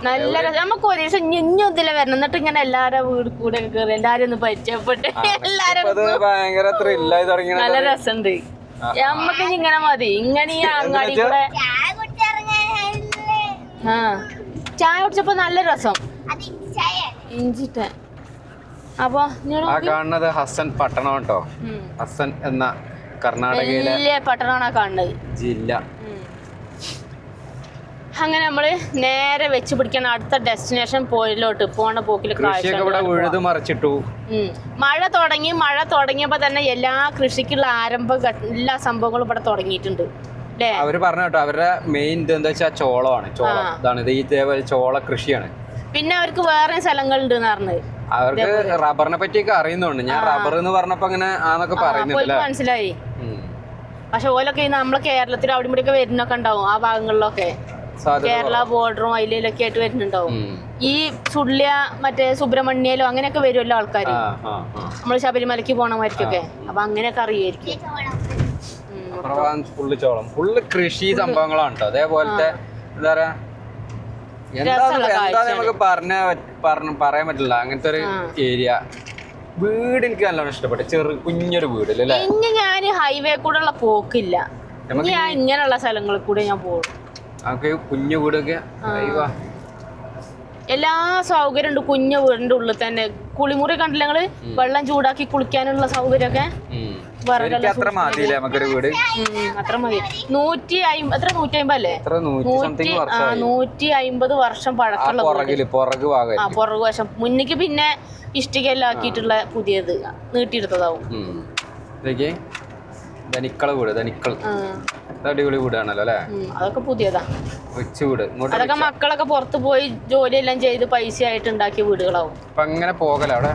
നല്ല രസം. നമുക്ക് ഒരു ദിവസം ഇഞ്ഞും ഇതിലെ വരണം, എന്നിട്ട് ഇങ്ങനെ എല്ലാരും വീട് കൂടെ കയറി എല്ലാരും ഒന്ന് പരിചയപ്പെട്ട് എല്ലാരും നല്ല രസമുണ്ട്. നമ്മക്ക് ഇങ്ങനെ മതി. ഇങ്ങനെ ഈ അങ്ങാടി കൂടെ ചായ കുടിച്ചപ്പോ നല്ല രസം. ഇഞ്ചിട്ട് അപ്പൊ കാണുന്നത് ഹസൻ പട്ടണം കേട്ടോ. ഹസൻ എന്ന കർണാടകയിലെ പട്ടണമാണ് കാണുന്നത്, ജില്ല. അങ്ങനെ നമ്മള് നേരെ വെച്ച് പിടിക്കാൻ അടുത്ത ഡെസ്റ്റിനേഷൻ പോയിലോട്ട് പോണ പോക്കില് മഴ തുടങ്ങിയപ്പോ തന്നെ എല്ലാ കൃഷിക്കുള്ള എല്ലാ സംഭവങ്ങളും ഇവിടെ തുടങ്ങിയിട്ടുണ്ട്. അവര് പറഞ്ഞ കേട്ടോ, അവരുടെ മെയിൻ എന്താ വെച്ചാൽ ചോളമാണ്. ഇതേപോലെ ചോള കൃഷിയാണ്. പിന്നെ അവർക്ക് വേറെ സ്ഥലങ്ങളുണ്ട് പറഞ്ഞത്. അവർക്ക് റബ്ബറിനെ പറ്റിയൊക്കെ അറിയുന്നുണ്ട്. ഞാൻ റബ്ബർ എന്ന് പറഞ്ഞപ്പോ അങ്ങനെ ആന്നൊക്കെ പറയുന്നില്ല, മനസ്സിലായി. പക്ഷെ ഓലൊക്കെ നമ്മളെ കേരളത്തിൽ അവിടെ ഇവിടെ ഒക്കെ വരുന്നൊക്കെ ഉണ്ടാവും. ആ ഭാഗങ്ങളിലൊക്കെ കേരള ബോർഡറും അതിലൊക്കെ ആയിട്ട് വരുന്നുണ്ടാവും. ഈ സുള്ളിയ മറ്റേ സുബ്രഹ്മണ്യയിലോ അങ്ങനെയൊക്കെ വരുമല്ലോ ആൾക്കാര്, നമ്മള് ശബരിമലക്ക് പോണമായിരിക്കൊക്കെ. അപ്പൊ അങ്ങനെയൊക്കെ അറിയായിരിക്കും. ഫുള്ള് കൃഷി സംഭവങ്ങളാണ് കേട്ടോ. അതേപോലത്തെ എന്താ പറയാ, എന്താ നമുക്ക് പറയാൻ പറ്റില്ല. അങ്ങനത്തെ ഒരു ഏരിയ. വീട് എനിക്ക് നല്ലോണം ഇഷ്ടപ്പെട്ടു. കുഞ്ഞൊരു വീട് അല്ലേ. ഇനി ഞാൻ ഹൈവേ കൂടെ ഉള്ള പോക്കില്ല. ഞാൻ ഇങ്ങനെയുള്ള സ്ഥലങ്ങളിൽ കൂടെ ഞാൻ പോകും. കുഞ്ഞു വീടൊക്കെ എല്ലാ സൗകര്യം ഉണ്ട് കുഞ്ഞു വീടിന്റെ ഉള്ളിൽ തന്നെ. കുളിമുറി കണ്ടില്ല ഞങ്ങള്, വെള്ളം ചൂടാക്കി കുളിക്കാനുള്ള സൗകര്യമൊക്കെ അത്ര മതി. 150 അല്ലേ, 150 വർഷം പഴക്കമുള്ള പുറകു വശം. മുന്നിക്ക് പിന്നെ ഇഷ്ടികയെല്ലാം ആക്കിയിട്ടുള്ള പുതിയത് നീട്ടിയെടുത്തതാവും. അടിപൊളി വീടാണല്ലോ അല്ലേ. അതൊക്കെ പുതിയതാ. അതൊക്കെ മക്കളൊക്കെ പുറത്തു പോയി ജോലിയെല്ലാം ചെയ്ത് പൈസ ആയിട്ട് ഉണ്ടാക്കിയ വീടുകളാവും. അങ്ങനെ പോകല അവിടെ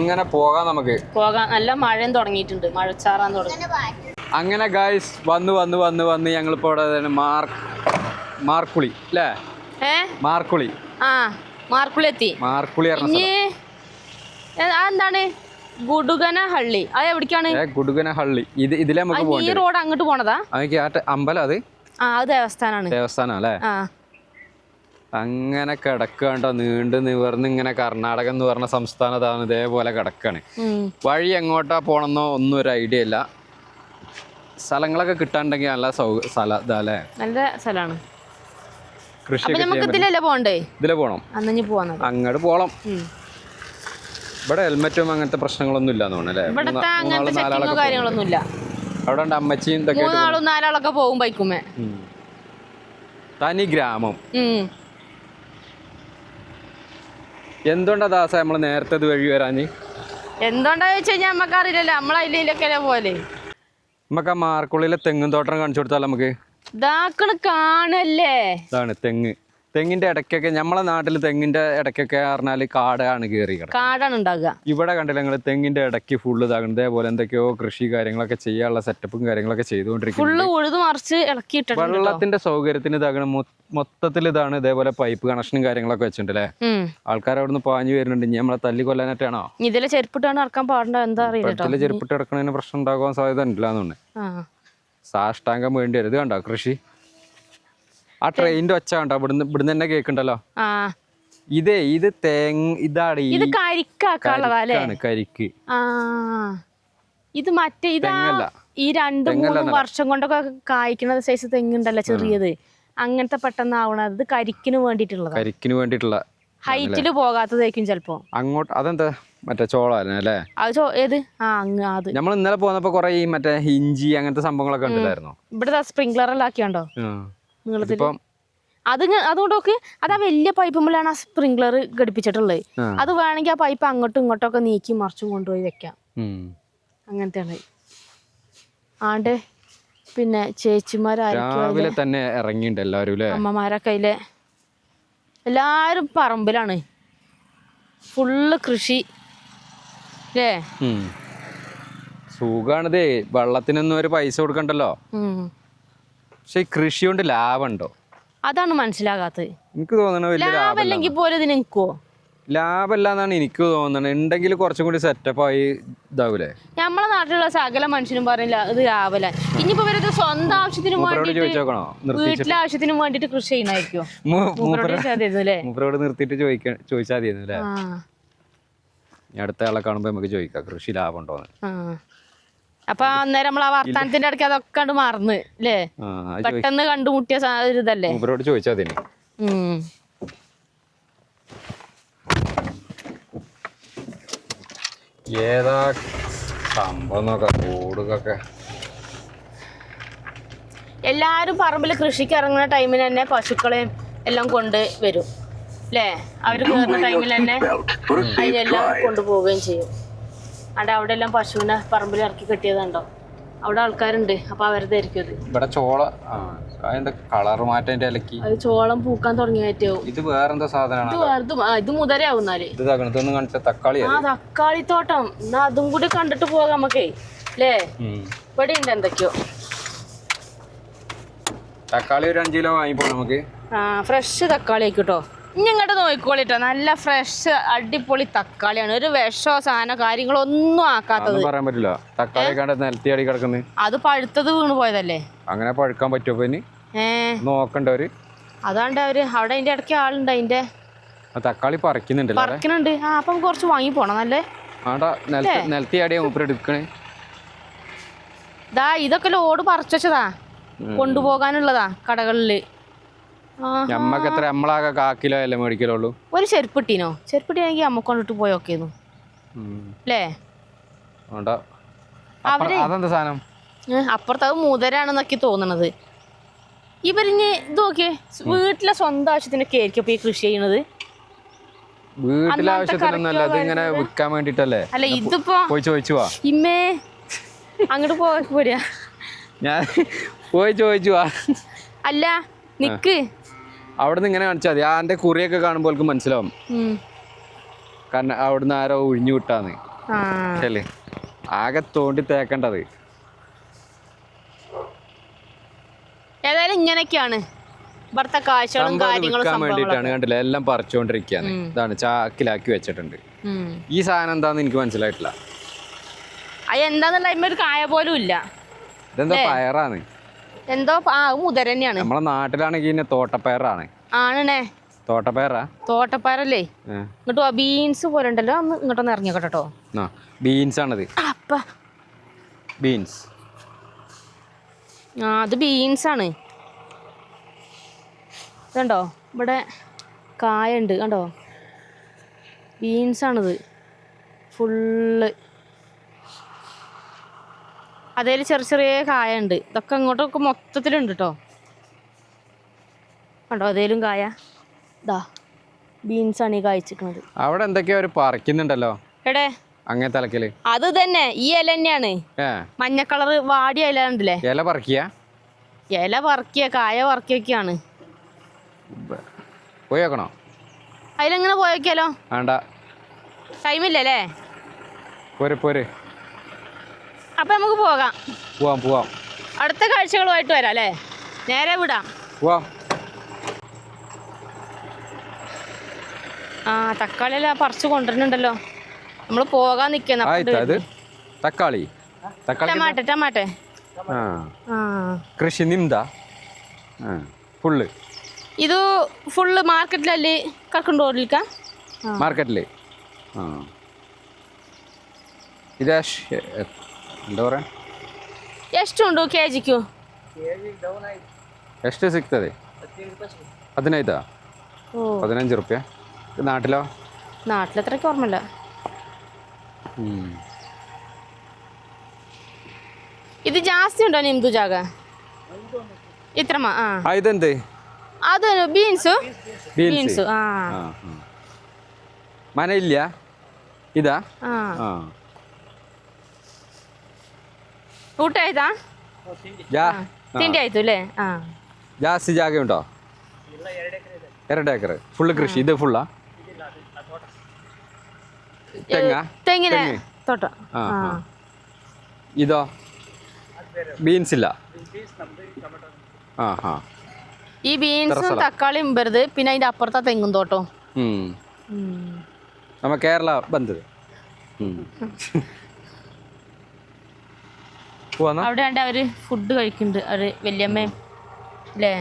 ഇങ്ങനെ പോകാം, നമുക്ക് പോകാം. നല്ല മഴയും തുടങ്ങിയിട്ടുണ്ട്, മഴച്ചാറാൻ തുടങ്ങി. അങ്ങനെ ഗായ്സ് വന്ന് ഞങ്ങളിപ്പോ ഇവിടെ മാർക്കുളി അല്ലേ, മാർക്കുളി എത്തി. ഇനി എന്താണ് ഗുഡുഗനഹള്ളി, അത് എവിടേക്കാണ്? ഗുഡുഗനഹള്ളി. ഇതിലെ നമുക്ക് പോകണം. ഈ റോഡ് അങ്ങോട്ട് പോണതാ? അമ്പലം അത് ദേവസ്ഥാനാണ് അല്ലേ. അങ്ങനെ കിടക്കണ്ടോ, നീണ്ടു നിവർന്ന് ഇങ്ങനെ. കർണാടക എന്ന് പറഞ്ഞ സംസ്ഥാനം അതാണ്, ഇതേപോലെ കിടക്കാണ്. വഴി എങ്ങോട്ടാ പോണെന്നോ ഒന്നും ഒരു ഐഡിയ ഇല്ല. സ്ഥലങ്ങളൊക്കെ കിട്ടാണ്ടെങ്കിൽ നല്ല സ്ഥലല്ലേ, നല്ല സ്ഥലമാണ്. കൃഷി ഇതിലെ പോണം, അങ്ങോട്ട് പോണം. ഇവിടെ ഹെൽമെറ്റും അങ്ങനത്തെ പ്രശ്നങ്ങളൊന്നും ഇല്ലാന്ന് തോന്നുന്നല്ലേ. അവിടെ അമ്മച്ചിയും നാലാളൊക്കെ പോകും ബൈക്കുമേ. തനി ഗ്രാമം. എന്തുകൊണ്ടാ ദാസ നമ്മള് നേരത്തെ വഴി വരാഞ്ഞ്? എന്തുകൊണ്ടാ ചോദിച്ചു കഴിഞ്ഞാൽ നമുക്ക് അറിയില്ലല്ലോ, നമ്മളതിലൊക്കെ പോലെ. നമുക്ക് ആ മാർക്കുള്ളിലെ തെങ്ങും തോട്ടം കാണിച്ചു കൊടുത്താൽ നമുക്ക് ഇതാക്കണ് കാണല്ലേ. ഇതാണ് തെങ്ങ്. തെങ്ങിന്റെ ഇടയ്ക്കൊക്കെ നമ്മളെ നാട്ടിൽ തെങ്ങിന്റെ ഇടയ്ക്കൊക്കെ പറഞ്ഞാൽ കാടാണ് കയറി കിടക്കുക, കാടാണ് ഉണ്ടാകുക. ഇവിടെ കണ്ടില്ല നിങ്ങൾ തെങ്ങിന്റെ ഇടയ്ക്ക് ഫുള്ള് ഇതാകുന്നത്. ഇതേപോലെ എന്തൊക്കെയോ കൃഷി കാര്യങ്ങളൊക്കെ ചെയ്യാനുള്ള സെറ്റപ്പും കാര്യങ്ങളൊക്കെ ചെയ്തുകൊണ്ടിരിക്കുന്നത്. ഫുള്ള് ഉഴുതു മറിച്ച് ഇളക്കിയിട്ട് വെള്ളത്തിന്റെ സൗകര്യത്തിന് ഇതാകണം മൊത്തത്തിൽ ഇതാണ്. ഇതേപോലെ പൈപ്പ് കണക്ഷനും കാര്യങ്ങളൊക്കെ വെച്ചിട്ടുണ്ട് അല്ലേ. ആൾക്കാർ അവിടുന്ന് പാഞ്ഞു വരുന്നുണ്ട്. ഇനി നമ്മളെ തല്ലി കൊല്ലാനായിട്ടാണോ? ഇതിലെ ചെരുപ്പിട്ടാണ് ഇറക്കാൻ പാടുണ്ടോ എന്താ അറിയില്ല. ചെരുപ്പിട്ട് ഇറക്കണതിന് പ്രശ്നം ഉണ്ടാകാൻ സാധ്യത ഉണ്ടില്ലാന്നുണ്ട്. സാഷ്ടാംഗം വേണ്ടി വരും. ഇത് കണ്ടോ കൃഷി, ആ ട്രെയിനിന്റെ ഒച്ച കണ്ടോ, ഇവിടുന്ന് തന്നെ കേൾക്കണ്ടല്ലോ. ഇത് ഇതാണ് കരിക്ക്. ഇത് മറ്റേ ഇതാ ഈ 2-3 വർഷം കൊണ്ടൊക്കെ കായ്ക്കണ സൈസ് തെങ്ങുണ്ടല്ലോ ചെറിയത്, അങ്ങനത്തെ പെട്ടെന്ന് ആവണത്. ഇത് കരിക്കിന് വേണ്ടിട്ടുള്ള ഹൈറ്റില് പോകാത്തതായിരിക്കും ചിലപ്പോ. അങ്ങോട്ട് അതെന്താ മറ്റേ ചോളം അല്ലേ? ഏത് അത് നമ്മൾ ഇന്നലെ പോന്നപ്പോ കൊറേ ഈ മറ്റേ ഇഞ്ചി അങ്ങനത്തെ സംഭവങ്ങളൊക്കെ ഉണ്ടല്ലായിരുന്നോ? ഇവിടെ സ്പ്രിംഗ്ലറെല്ലാം ആക്കിയാണ്ടോ നീളത്തില്. അതുകൊണ്ടൊക്കെ അത് ആ വലിയ പൈപ്പുമ്പോഴാണ് ആ സ്പ്രിംഗ്ലർ ഘടിപ്പിച്ചിട്ടുള്ളത്. അത് വേണമെങ്കിൽ ആ പൈപ്പ് അങ്ങോട്ടും ഇങ്ങോട്ടൊക്കെ നീക്കി മറിച്ചും കൊണ്ടുപോയി വെക്കാം. അങ്ങനത്തെയാണ്. ആണ്ട് പിന്നെ ചേച്ചിമാരായിരിക്കും തന്നെ ഇറങ്ങിണ്ട് എല്ലാവരും, അമ്മമാരൊക്കെ അതിലെ എല്ലാരും പറമ്പിലാണ്, ഫുള്ള് കൃഷി അല്ലേ. സുഖാണിതേ, വെള്ളത്തിനൊന്നും ഒരു പൈസ കൊടുക്കണ്ടല്ലോ. പക്ഷെ കൃഷി കൊണ്ട് ലാഭമുണ്ടോ? അതാണ് മനസ്സിലാകാത്തത്. എനിക്ക് തോന്നണ ലാഭമല്ലെങ്കിൽ പോലെ ഇതിന് നിൽക്കുവോ? ലാഭമല്ലാന്നാണ് എനിക്ക് തോന്നുന്നത്. ഉണ്ടെങ്കിൽ കുറച്ചും കൂടി സെറ്റപ്പ് ആയി ഇതാവൂലേ. നമ്മളെ നാട്ടിലുള്ള സകല മനുഷ്യനും പറയില്ല ഇത് ലാഭല. ഇനിയിപ്പോ ഇവരത് സ്വന്തം ആവശ്യത്തിനും വീട്ടിലെ ആവശ്യത്തിനും വേണ്ടിട്ട് കൃഷി ചെയ്യണായിരിക്കും. നിർത്തിയിട്ട് ചോദിച്ചാൽ മതിയെന്നല്ലേ. അടുത്ത ആളെ കാണുമ്പോ നമുക്ക് ചോദിക്കാം കൃഷി ലാഭമുണ്ടോന്ന്. അപ്പൊ അന്നേരം നമ്മൾ ആ വർത്താനത്തിന്റെ ഇടയ്ക്ക് അതൊക്കെ കണ്ട് മറന്ന് അല്ലേ, പെട്ടെന്ന് കണ്ടുമുട്ടിയ ഇതല്ലേ. മൂപ്പരോട് ചോദിച്ചാൽ മതി. ഏതാ സംഭവം നോക്കാം കൂടുകൊക്കെ. എല്ലാരും പറമ്പിൽ കൃഷിക്ക് ഇറങ്ങുന്ന ടൈമിൽ തന്നെ പശുക്കളെയും എല്ലാം കൊണ്ട് വരും അല്ലേ. അവര് കയറുന്ന ടൈമിൽ തന്നെ അതിനെല്ലാം കൊണ്ടുപോവുകയും ചെയ്യും. അവിടെ എല്ലാം പശുവിനെ പറമ്പിൽ ഇറക്കി കെട്ടിയതുണ്ടോ, അവിടെ ആൾക്കാരുണ്ട്. അപ്പൊ അവരുടെ ആയിരിക്കും അത്. ഇവിടെ കളർ മാറ്റം ഇലക്കി അത് ചോളം പൂക്കാൻ തുടങ്ങിയായിട്ടാവും. ഇത് വേറെന്താ സാധനമാണ്? ഇത് മുതലാവുന്നാല് തക്കാളിത്തോട്ടം. എന്നാ അതും കൂടി കണ്ടിട്ട് പോകാം നമുക്കേ അല്ലേ. ഇവിടെ ഉണ്ട് എന്തൊക്കെയോ. തക്കാളി ഒരു 5 കിലോ വാങ്ങിപ്പോ നമുക്ക്. ഫ്രഷ് തക്കാളി ആയിക്കോട്ടോ. ഇനി ഇങ്ങോട്ട് നോക്കിക്കോളിട്ടോ, നല്ല ഫ്രഷ് അടിപൊളി തക്കാളിയാണ്. ഒരു വിഷമോ സാധനോ കാര്യങ്ങളോ ഒന്നും ആക്കാത്തത്. പറയാൻ പറ്റില്ല. തക്കാളി നിലത്തിയാടി കിടക്കുന്നത് അത് പഴുത്തത് വീണ് പോയതല്ലേ. അങ്ങനെ പഴുക്കാൻ പറ്റുമോ? നോക്കണ്ടവര് അതാണ്ട് അവര് അവിടെ അതിന്റെ ഇടയ്ക്ക് ആളുണ്ട്. അതിന്റെ തക്കാളി പറിക്കുന്നുണ്ട്. അപ്പം കുറച്ച് വാങ്ങി പോണം. നല്ലേ നിലത്തിയാടിയാ മൂപ്പര് എടുക്കണേ. ഇതൊക്കെ ലോഡ് പറിച്ചു വെച്ചതാ, കൊണ്ടുപോകാനുള്ളതാ കടകളില്. നമ്മക്ക് എത്ര നമ്മളാകെ 1 കിലോ അല്ലേ മേടിക്കലുള്ളൂ. ഒരു ചെരുപ്പിട്ടീനോ? ചെരുപ്പിട്ടിയാണെങ്കിൽ അമ്മ കൊണ്ടിട്ട് പോയൊക്കെയായിരുന്നു അല്ലേ. അതെന്താ സാധനം? അപ്പുറത്ത് അത് മുതലാണെന്നൊക്കെ തോന്നണത്. ഇവരിഞ്ഞ് ഇത് നോക്കിയേ, വീട്ടിലെ സ്വന്തം ആവശ്യത്തിനൊക്കെ ആയിരിക്കും ഈ കൃഷി ചെയ്യണത്. വീട്ടിലെ ആവശ്യത്തിനൊന്നല്ല, ഇതിങ്ങനെ വിൽക്കാൻ വേണ്ടിട്ടല്ലേ. അല്ല ഇതിപ്പോ പോയി ചോദിച്ചു വാ. ഇമ്മേ അങ്ങോട്ട് പോരാ, ഞാൻ പോയി ചോദിച്ചു വാ. അല്ല നിക്ക്, അവിടുന്ന് ഇങ്ങനെ കാണിച്ചാൽ മതി. അതിന്റെ കുറിയൊക്കെ കാണുമ്പോൾ മനസ്സിലാവും. കാരണം അവിടുന്ന് ആരോ ഒഴിഞ്ഞു വിട്ടാന്ന് അല്ലേ. ആകെ തോണ്ടി തേക്കണ്ടത്. ഏതായാലും ഇങ്ങനെയൊക്കെയാണ് ഇവിടുത്തെ കാഴ്ചകളും കാര്യങ്ങളും വേണ്ടിട്ടാണ്. കണ്ടില്ല, എല്ലാം പറിച്ചുകൊണ്ടിരിക്കുകയാണ്. ഇതാണ് ചാക്കിലാക്കി വെച്ചിട്ടുണ്ട്. ഈ സാധനം എന്താന്ന് എനിക്ക് മനസ്സിലായിട്ടില്ല. എന്താന്നുള്ള ഒരു കായ പോലും ഇല്ല. ഇതെന്താ പയറാണ്? എന്തോ മുതൽ തന്നെയാണ്. നമ്മളെ നാട്ടിലാണെങ്കിൽ തോട്ടപ്പയറാണ്. ആണേ, തോട്ടപ്പയറല്ലേ. ഇങ്ങോട്ട് ബീൻസ് പോലെ ഉണ്ടല്ലോ. ഒന്ന് ഇങ്ങോട്ടൊന്ന് ഇറങ്ങിയോട്ടോ. ബീൻസ് ആണത്. ബീൻസ് അത് ബീൻസ് ആണ്. ഇതുണ്ടോ ഇവിടെ കായുണ്ട് കണ്ടോ. ബീൻസ് ആണിത് ഫുള്ള്. അതേൽ ചെറിയ ചെറിയ കായ ഉണ്ട്. ഇതൊക്കെ ഇങ്ങോട്ടൊക്കെ മൊത്തത്തിലുണ്ട് കേട്ടോ. കണ്ടോ അതേലും കായ. ബീൻസാണ് ഈ കായ്ച്ചിരിക്കുന്നത്. അവിടെ എന്തൊക്കെയോ പറിക്കുന്നുണ്ടല്ലോ. എടേ അങ്ങനത്തെ അലക്കല് അത് തന്നെ ഈ ഇല തന്നെയാണ്. മഞ്ഞ കളറ് വാടിയ ഇല ഉണ്ടല്ലേ, ഇല പറിക്കുക, ഇല പറക്കിയ കായ പറക്കിയൊക്കെയാണ്. പോയി നോക്കണോ? അതിലെങ്ങനെ പോയേക്കാലോ? വേണ്ട, ടൈമില്ലല്ലേ? പോരെ പോരെ. അപ്പൊ നമുക്ക് പോകാം. പോവാം പോവാം. അടുത്ത കാഴ്ചകളുമായിട്ട് വരാം അല്ലേ? നേരെ വിടാം. പോവാം. ആ തക്കാളി എല്ലാം പറിച്ചു കൊണ്ടുവരുന്നുണ്ടല്ലോ. നമ്മൾ പോകാൻ നിൽക്കുന്ന തക്കാളി ടമാട്ടെ ടമാട്ടെ കൃഷി നിന്ദ ഫുള്ള് ഇത് ഫുള്ള് മാർക്കറ്റിലല്ലേ കറക്കുണ്ടോലിക്ക മാർക്കറ്റില്. ಇದು ಎಂದವ್ರೆ ಎಷ್ಟು ಉಂಟು ಕೆಜಿಗೂ? ಎಷ್ಟು ಸಿಗ್ತದೆ? 15. 15 ರೂಪಾಯಿ. നാട്ടിലോ? നാട്ടിലത്രയ്ക്ക് ഓർമ്മയില്ല. ഇത് ജാസ്തി ഉണ്ടോ നിಮ್ದು ಜಾಗ? ഇത്രമാ? ഇതെന്ത്? അത് ബീൻസ്. ബീൻസ് ಮನ ಇಲ್ಲ ಇದಾ? ಊಟ ಆಯ್ತಾ? ತಿಂಡಿ ಆಯ್ತು ಅല്ലേ? ಜಾಸ್ತಿ ಜಾಗ ಉಂಟೋ? 2 ಎಕರೆ ಫುಲ್ ಕೃಷಿ. ಇದು ಫುಲ್ಲಾ തെങ്ങിന് തോട്ട. ഇതോ? ബീൻസ് ഇല്ല. ഈ ബീൻസും തക്കാളിയും വരുത്, പിന്നെ അതിന്റെ അപ്പുറത്തെ തെങ്ങും തോട്ടം. നമ്മ കേരള ബന്ധു അവിടെ അവര് ഫുഡ് കഴിക്കുന്നുണ്ട്. അവര് വല്യമ്മയും അല്ലേ,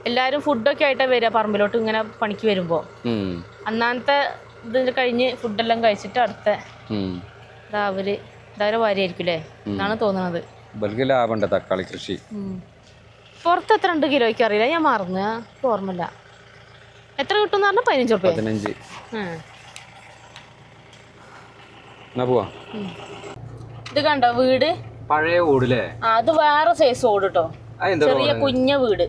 എല്ലാരും ഫുഡൊക്കെ ആയിട്ടാ വരിക പറമ്പിലോട്ട് ഇങ്ങനെ പണിക്ക് വരുമ്പോ. അന്നാമത്തെ ഇത് കഴിഞ്ഞ് ഫുഡെല്ലാം കഴിച്ചിട്ട് അടുത്ത അവര് ഭാര്യയായിരിക്കും അല്ലേ എന്നാണ് തോന്നുന്നത്. ലാഭമുണ്ട് തക്കാളി കൃഷി. പുറത്ത് എത്ര 2 കിലോയ്ക്ക് അറിയില്ല, ഞാൻ മറന്നു, ഓർമ്മയില്ല. എത്ര കിട്ടും? 15 രൂപ. 15. ഇത് കണ്ടോ വീട്? പഴയ ഓടില്ലേ? അത് വേറെ സൈസ് ഓട് കേട്ടോ, ചെറിയ കുഞ്ഞ വീട്.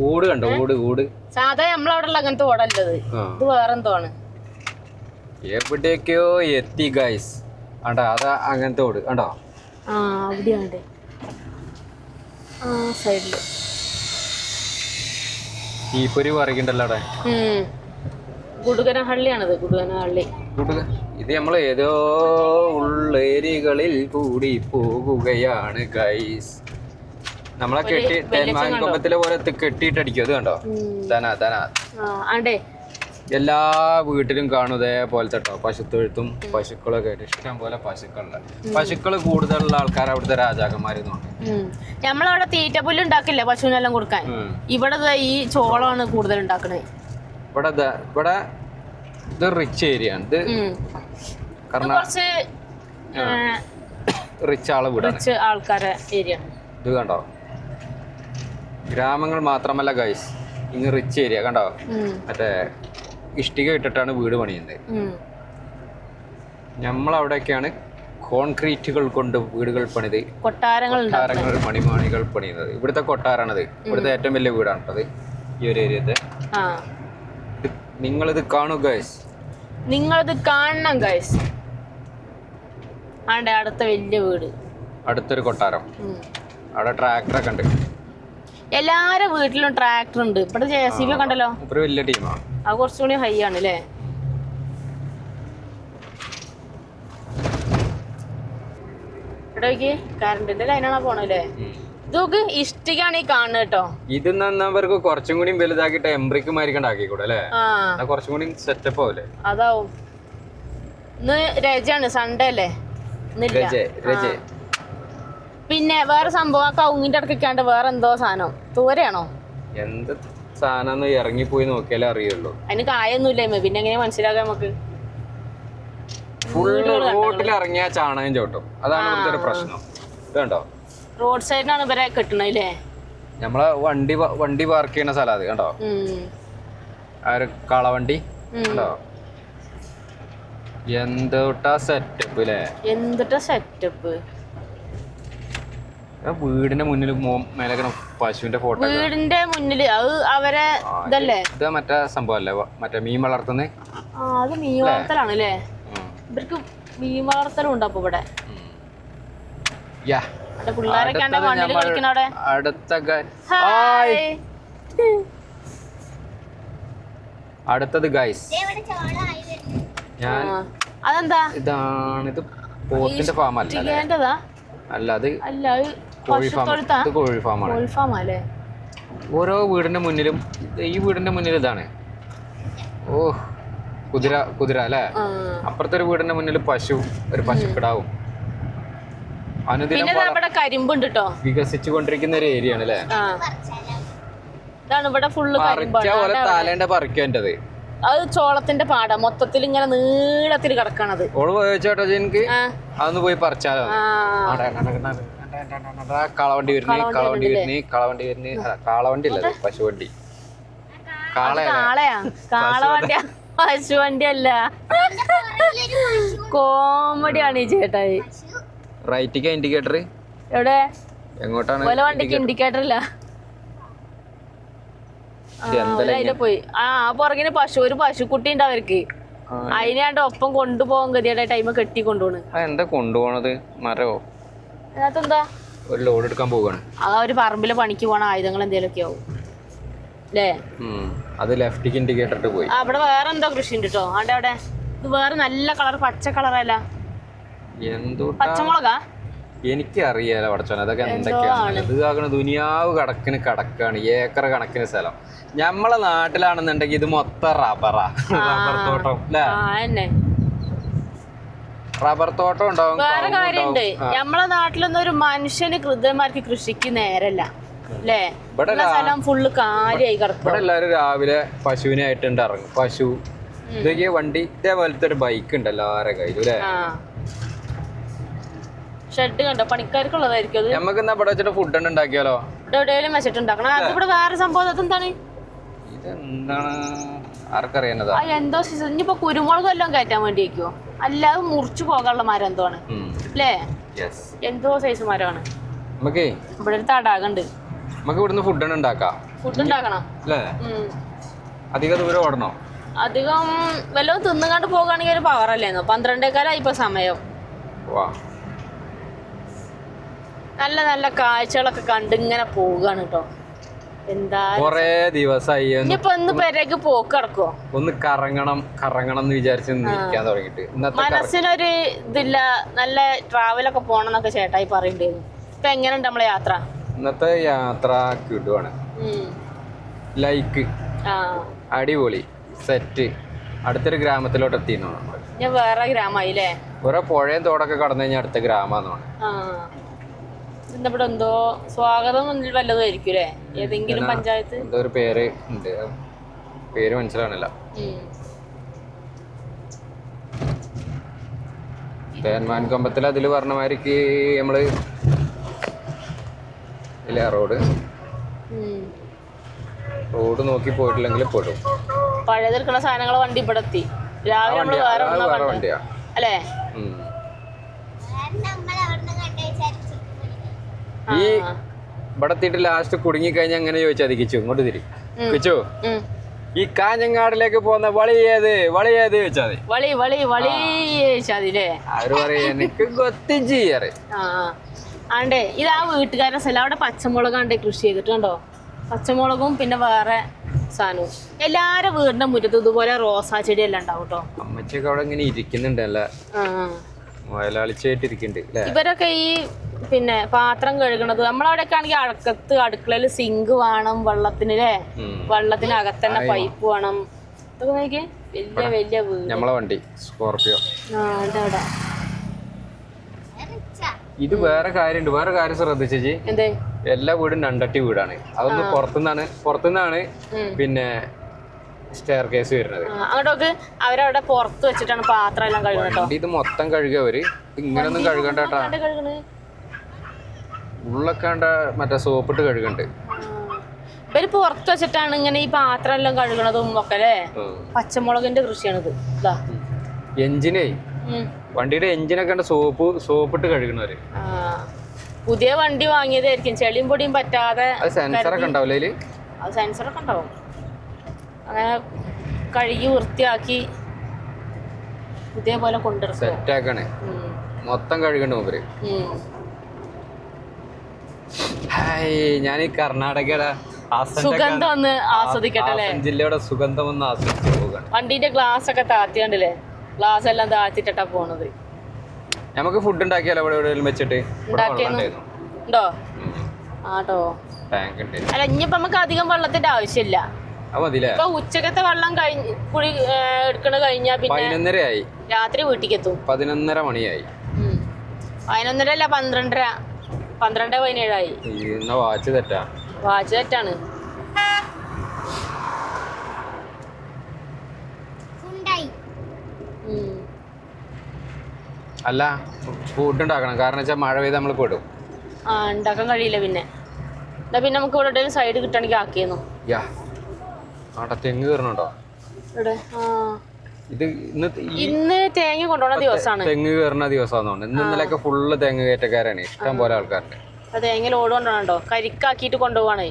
ഓട് കണ്ടോ? ഓട് സാധാ നമ്മളവിടെ ഉള്ള അങ്ങനത്തെ ഓടല്ലത്, ഇത് വേറെന്തോ ആണ്. എവിടേക്കോ എത്തി ഗൈസ്. അതാ അങ്ങനത്തെ ഓട് കണ്ടോ? അവിടെയാണ് സൈഡില് തീപ്പൊരി പറയണ്ടല്ലോ അവിടെ. ഗുഡുകനഹള്ളിയാണത്, ഗുഡുകനഹള്ളി. ഇത് നമ്മൾ ഏതോ ഉള്ളേരികളിൽ കൂടി പോകുകയാണ് ഗൈസ്. നമ്മളെ കെട്ടി തേന്മാൻകൊമ്പത്തിലെ പോലെ കെട്ടിയിട്ടടിക്കും. അത് കണ്ടോ? എല്ലാ വീട്ടിലും കാണും ഇതേപോലത്തെ കേട്ടോ പശുത്തൊഴുത്തും പശുക്കളൊക്കെ ആയിട്ട് ഇഷ്ടം പോലെ പശുക്കളുണ്ട്. പശുക്കള് കൂടുതലുള്ള ആൾക്കാർ അവിടുത്തെ രാജാക്കന്മാരെന്ന് പറഞ്ഞു. നമ്മളവിടെ തീറ്റപ്പുല്ല് ഉണ്ടാക്കില്ല പശുവിനെല്ലാം കൊടുക്കാൻ. ഇവിടെ ഈ ചോളമാണ് കൂടുതൽ ഉണ്ടാക്കണേ. ഇവിടെ ഇത് റിച്ച് ഏരിയ ആണ്. ഇത് കുറച്ച് റിച്ച് ആളെ വീടാണ്, ആൾക്കാരെ ഏരിയ. ഇത് കണ്ടോ? ഗ്രാമങ്ങൾ മാത്രമല്ല ഗൈസ്, ഇങ്ങ് റിച്ച് ഏരിയ കണ്ടോ? മറ്റേ ഇഷ്ടിക ഇട്ടിട്ടാണ് വീട് പണിയുന്നത്. നമ്മളവിടെയൊക്കെയാണ് കോൺക്രീറ്റുകൾ കൊണ്ട് വീടുകൾ പണിത്, കൊട്ടാരങ്ങൾ മണിമാണികൾ പണിയുന്നത്. ഇവിടുത്തെ കൊട്ടാരാണത്. ഇവിടുത്തെ ഏറ്റവും വലിയ വീടാണത് ഈ ഒരു ഏരിയത്തെ. നിങ്ങളിത് കാണൂ ഗൈസ്, നിങ്ങളിത് കാണണം ഗൈസ്. ആണ്ടെ അടുത്ത വലിയ വീട്, അടുത്തൊരു കൊട്ടാരം. അവിടെ ട്രാക്ടറൊക്കെ ഉണ്ട്. എല്ലാരും വീട്ടിലും ട്രാക്ടർ ഉണ്ട്. ഇവിടെ JCB ഒക്കെ ഉണ്ടല്ലോ. ഒരു വലിയ ടീമാണ്. അത് കുറച്ചുകൂടി ഹൈ ആണ് അല്ലേ? ഇവിടെ കറണ്ടിന്റെ ലൈനാണോ പോണല്ലേ? ഇതൊക്കെ ഇഷ്ടികാണ് ഈ കാണുന്നത് കേട്ടോ. ഇത് നന്നവർക്ക് കുറച്ചും കൂടി വലുതാക്കിട്ട് എംബ്രിക്ക് മാരിക്കണ്ട ആക്കിക്കൂടെ അല്ലേ? കുറച്ചും കൂടി സെറ്റപ്പ് ആവൂലേ? അതാവും. ഇന്ന് രജാണ്, സൺഡേ അല്ലേ? പിന്നെ വേറെ സംഭവം കൗങ്ങിന്റെ അടുക്കാണ്ട് വേറെ എന്തോ സാധനം തൂരയാണോ എന്ത് സാധനം ഇറങ്ങിപ്പോയി നോക്കിയാലേ അറിയുള്ളൂ. അതിന് കായൊന്നുമില്ല, പിന്നെ എങ്ങനെ മനസ്സിലാകാം നമുക്ക്? ഫുള്ള് റോഡിൽ ഇറങ്ങിയ ചാണകം ചോട്ടും, അതാണ് ഇവിടുത്തെ ഒരു പ്രശ്നം. കണ്ടോ? റോഡ് സൈഡിനാണ് ഇവരെ കെട്ടണല്ലേ? നമ്മളെ വണ്ടി പാർക്ക് ചെയ്യുന്ന സ്ഥലം അത് കണ്ടോ? ആ ഒരു കളവണ്ടി കണ്ടോ? എന്തൊട്ടാ സെറ്റപ്പ് അല്ലേ? എന്തൊട്ടാ സെറ്റപ്പ്. വീടിന്റെ മുന്നിൽ മേലെ പശുവിന്റെ ഫോട്ടോ, വീടിന്റെ മുന്നില് അത് അവരെ ഇതല്ലേ? ഇത് മറ്റേ സംഭവം അല്ലേ, മറ്റേ മീൻ വളർത്തുന്നേ? അത് മീൻ വളർത്തലാണ് അല്ലേ? ഇവർക്ക് മീൻ വളർത്തലും ഉണ്ട് അപ്പൊ ഇവിടെ. യാ പിള്ളേരൊക്കെ മണ്ണിൽ കളിക്കണ അവിടെ. അടുത്തത് ഗൈസ് ഞാൻ അതെന്താ ഇതാണ് ഇത് പോത്തിന്റെ ഫാം അല്ല അല്ല അത് കോഴി ഫാം. ഇത് കോഴി ഫാമാണ്. ഓരോ വീടിന്റെ മുന്നിലും ഈ വീടിന്റെ മുന്നിൽ ഇതാണ്. ഓ കുതിര അല്ലേ. അപ്പുറത്തെ ഒരു വീടിന്റെ മുന്നിൽ ഒരു പശുക്കിടാവും. അനുദിനം കരിമ്പുണ്ട് കേട്ടോ. വികസിച്ചു കൊണ്ടിരിക്കുന്ന ഒരു ഏരിയ ആണ് അല്ലേ. ഇതാണ് ഇവിടെ ഫുള്ള് പോലെ താലേന്റെ പറിക്കേണ്ടത്. അത് ചോളത്തിന്റെ പാടാ മൊത്തത്തിൽ ഇങ്ങനെ നീളത്തിൽ കിടക്കണത്. ഓള് ചോദിച്ചോട്ടോ എനിക്ക് അതൊന്ന് പോയി പറിച്ചാലോ. കാളവണ്ടി വരുന്നേ കാളവണ്ടി അല്ല പശുവണ്ടി. കാളയാ കാളവണ്ടിയാ പശുവണ്ടി അല്ല. കോമഡിയാണ് ഈ ചേട്ടായി. റൈറ്റിക്കാ ഇൻഡിക്കേറ്റർ എവിടെ എങ്ങോട്ടാണ്? വണ്ടിക്ക് ഇൻഡിക്കേറ്റർ ഇല്ല. പോയി പുറകിന് ഒരു പശുക്കുട്ടി ഉണ്ട് അവർക്ക്. അതിനാണ്ട് ഒപ്പം കൊണ്ടുപോകാൻ ഗതിയുടെ ടൈം കെട്ടി കൊണ്ടുപോണ്. എന്താ കൊണ്ടുപോണത്? മരവോ? അതിനകത്തെന്താ ഒരു ലോഡ് എടുക്കാൻ പോവാണ്. ഒരു പറമ്പില് പണിക്ക് പോണ ആയുധങ്ങൾ എന്തേലൊക്കെ ആവും അല്ലേ. അത് ലെഫ്റ്റിക്ക് ഇൻഡിക്കേറ്റർ ഇട്ട് പോയി. അവിടെ വേറെ എന്തോ കൃഷി ഉണ്ട് കേട്ടോ. അവിടെ ഇത് വേറെ നല്ല കളർ പച്ച കളറല്ല. എന്തോ പച്ചമുളകാ എനിക്കറിയാലോ പടച്ചോനെ. അതൊക്കെ എന്തൊക്കെയാണ് ഇത് ആകണ ദുനിയാവ് കണക്കാണ്. ഏക്കർ കണക്കിന് സ്ഥലം. ഞമ്മളെ നാട്ടിലാണെന്നുണ്ടെങ്കിൽ ഇത് മൊത്തം റബ്ബർ തോട്ടം അല്ലേ. റബ്ബർ തോട്ടം ഉണ്ടാവും. വേറെ കാര്യമുണ്ട്, നമ്മളെ നാട്ടിലൊന്നും ഒരു മനുഷ്യന് കൃത്യമാർക്ക് കൃഷിക്ക് നേരല്ല അല്ലേ. സ്ഥലം ഫുള്ള് കാലിയായി കിടക്കും. ഇവിടെ എല്ലാവരും രാവിലെ പശുവിനെ ആയിട്ടുണ്ട് ഇറങ്ങും. പശു ഇതൊക്കെ വണ്ടി ഇതേപോലത്തെ ഒരു ബൈക്ക് ഉണ്ട് എല്ലാവരുടെ കയ്യിലും അല്ലേ. ഷെഡ് കണ്ടോ പണിക്കാർക്കുള്ളതായിരിക്കും അത്. നമുക്ക് ഇവിടെ വെച്ചിട്ട് ഫുഡ് ഉണ്ടാക്കിയാലോ? എവിടെയെങ്കിലും വെച്ചിട്ടുണ്ടാക്കണം. അതിവിടെ വേറെ സംഭവം എന്താണ്? ഇതെന്താണ് ആർക്കറിയാനതാ? എന്തോ ഇനിയിപ്പോ കുരുമുളക് എല്ലാം കയറ്റാൻ വേണ്ടിയിരിക്കോ അല്ലാതെ മുറിച്ചു പോകാനുള്ള മരം എന്തോ ആണ് അല്ലേ. എന്തോ സൈസ് മരമാണ്. നമുക്ക് ഇവിടെ ഒരു തടാകണ്ട്. നമുക്ക് ഇവിടുന്ന് ഫുഡ് ഉണ്ടാക്കണം അല്ലേ. അധികം ദൂരം ഓടണോ? അധികം വല്ലതും തിന്നുകാണ്ട് പോകുകയാണെങ്കിൽ ഒരു പവറല്ലേന്നോ. 12:15 ഇപ്പൊ സമയം. നല്ല നല്ല കാഴ്ചകളൊക്കെ കണ്ട് ഇങ്ങനെ പോവുകയാണ് കേട്ടോ. എന്താ കൊറേ ദിവസമായി ഇനിയിപ്പോ ഒന്ന് പെരേക്ക് പോക്ക് കിടക്കോ. ഒന്ന് കറങ്ങണം എന്ന് വിചാരിച്ചു നിൽക്കാൻ തുടങ്ങിട്ട്. മനസ്സിനൊരു ഇതില്ല. നല്ല ട്രാവലൊക്കെ പോണം എന്നൊക്കെ ചേട്ടായി പറയണ്ടായിരുന്നു. ഇപ്പൊ എങ്ങനെയുണ്ട് നമ്മളെ യാത്ര? ഇന്നത്തെ യാത്ര കിടുവാണ്. ലൈക്ക് അടിപൊളി സെറ്റ്. അടുത്തൊരു ഗ്രാമത്തിലോട്ട് എത്തിയിരുന്നു. ഞാൻ വേറെ ഗ്രാമമായില്ലേ. വേറെ പുഴയും തോടൊക്കെ കടന്നു കഴിഞ്ഞാൽ അടുത്ത ഗ്രാമമാണ്. ഇവിടെ എന്തോ സ്വാഗതം വല്ലതും ആയിരിക്കും അല്ലേ. ഏതെങ്കിലും പഞ്ചായത്ത് എന്തോ ഒരു പേര് ഉണ്ട്. പേര് മനസ്സിലാവണില്ല. തേന്മാൻ കൊമ്പത്തിൽ അതില് പറഞ്ഞ മാതിരിക്ക് നമ്മള് ഇല്ല റോഡ് നോക്കി പോയിട്ടില്ലെങ്കിൽ പെടും. പഴയതെടുക്കുന്ന സാധനങ്ങളെ വണ്ടി ഇവിടെ എത്തി. രാവിലെ നമ്മള് വേറെ വണ്ടിയാ അല്ലേ. ഈ ഇവിടെ എത്തിയിട്ട് ലാസ്റ്റ് കുടുങ്ങി കഴിഞ്ഞാൽ അങ്ങനെ ചോദിച്ചാൽ മതി. കിച്ചു ഇങ്ങോട്ട് തിരി. കിച്ചു ഈ കാഞ്ഞങ്ങാടിലേക്ക് പോകുന്ന വളി ഏത് ചോദിച്ചാൽ മതി. അവര് പറയും എനിക്ക് ഗൊത്തിഞ്ചിയറ്. ആണ്ടേ ഇത് ആ വീട്ടുകാരുടെ സ്ഥലം. അവിടെ പച്ചമുളകാണ്ടേ കൃഷി ചെയ്തിട്ടുണ്ടോ. പച്ചമുളകും പിന്നെ വേറെ സാധനവും. എല്ലാരും വീടിന്റെ മുറ്റത്ത് ഇതുപോലെ റോസാ ചെടിയെല്ലാം ഉണ്ടാവും കേട്ടോ. അമ്മച്ചൊക്കെ അവിടെ ഇങ്ങനെ ഇരിക്കുന്നുണ്ടല്ല. മുതലാളിച്ചായിട്ടിരിക്കുന്നുണ്ട്. ഇവരൊക്കെ ഈ പിന്നെ പാത്രം കഴുകണത് നമ്മളവിടെയൊക്കെ ആണെങ്കിൽ അകത്ത് അടുക്കളയിൽ സിങ്ക് വേണം വെള്ളത്തിന് അല്ലേ. വെള്ളത്തിനകത്ത് തന്നെ പൈപ്പ് വേണം. ഇതൊക്കെ നോക്കിയേ വലിയ വലിയ വീട്. നമ്മളെ വണ്ടി സ്കോർപിയോ. ഇത് വേറെ കാര്യം ശ്രദ്ധിച്ചേച്ചി. എന്തേ? എല്ലാ വീടും രണ്ടട്ടി വീടാണ്. അതൊന്ന് പുറത്തുനിന്നാണ് പിന്നെ സ്റ്റെയർ കേസ് വരുന്നത്. അങ്ങോട്ടൊക്കെ അവരവിടെ പുറത്ത് വെച്ചിട്ടാണ് പാത്രം എല്ലാം കഴുകുന്നത്. ഇത് മൊത്തം കഴുകവര് ഇങ്ങനൊന്നും കഴുകണ്ട കേട്ടാ. ഉള്ളൊക്കെ മറ്റേ സോപ്പിട്ട് കഴുകണ്ട്. ഇവര് പുറത്ത് വെച്ചിട്ടാണ് ഇങ്ങനെ ഈ പാത്രം എല്ലാം കഴുകണതും ഒക്കെ അല്ലേ. പച്ചമുളകിന്റെ കൃഷിയാണിത്. എഞ്ചിനേ വണ്ടിയുടെ എഞ്ചിനൊക്കെ സോപ്പിട്ട് കഴുകണവര്. പുതിയ വണ്ടി വാങ്ങിയതായിരിക്കും. ചെളിയും പൊടിയും പറ്റാതെ. സെൻസറൊക്കെ ഉണ്ടാവില്ലേ? അത് സെൻസറൊക്കെ ഉണ്ടാവും. അങ്ങനെ കഴുകി വൃത്തിയാക്കി ഇതേപോലെ കൊണ്ടുവരും. സെറ്റാക്കണേ, മൊത്തം കഴുകണ്ട മൂപ്പര്. ഹായ്, ഞാൻ ഈ കർണാടകയുടെ സുഗന്ധം ഒന്ന് ആസ്വദിക്കട്ടെ. ജില്ലയുടെ സുഗന്ധം ഒന്ന് ആസ്വദിച്ചു പോകാണ്. വണ്ടീന്റെ ഗ്ലാസ് ഒക്കെ താത്തിയാണ്ടല്ലേ, ഗ്ലാസ് എല്ലാം താത്തിട്ടാ പോണത്. നമുക്ക് ഫുഡ് ഉണ്ടാക്കിയാലോ ഇവിടെ എവിടെയെങ്കിലും വെച്ചിട്ട്? ഉണ്ടോ? ആട്ടോ. അല്ല, ഇനിയിപ്പോ നമുക്ക് അധികം വെള്ളത്തിന്റെ ആവശ്യമില്ല. ഇപ്പൊ ഉച്ചക്കത്തെ വെള്ളം കുളി എടുക്കണ കഴിഞ്ഞാ പിന്നെ 11:30 രാത്രി വീട്ടിലേക്ക് എത്തും. 11:30 മണിയായി. 11:30 അല്ല, 12:30, 12:17 വാച്ച് തെറ്റാ. വാച്ച് തെറ്റാണ്. അല്ല, ഫുഡ് ഉണ്ടാക്കണം. കാരണം വെച്ചാൽ മഴ പെയ്ത് നമ്മൾ പെടും. ഉണ്ടാക്കാൻ കഴിയില്ല. പിന്നെ പിന്നെ നമുക്ക് ഇവിടെ സൈഡ് കിട്ടണമെങ്കിൽ ആക്കിയെന്നു. തെങ്ങ് കയറണുണ്ടോ? ഇന്ന് തേങ്ങ കൊണ്ടുപോണ ദിവസമാണ്. തെങ്ങ് കയറുന്ന ദിവസമാണെന്നുണ്ട്. ഇന്നലെയൊക്കെ ഫുള്ള് തെങ്ങ് കയറ്റക്കാരാണ്, ഇഷ്ടം പോലെ ആൾക്കാരുണ്ട്. തേങ്ങ ലോഡ് കൊണ്ടുപോകണോ? കരിക്കാക്കിട്ട് കൊണ്ടുപോവാണ്.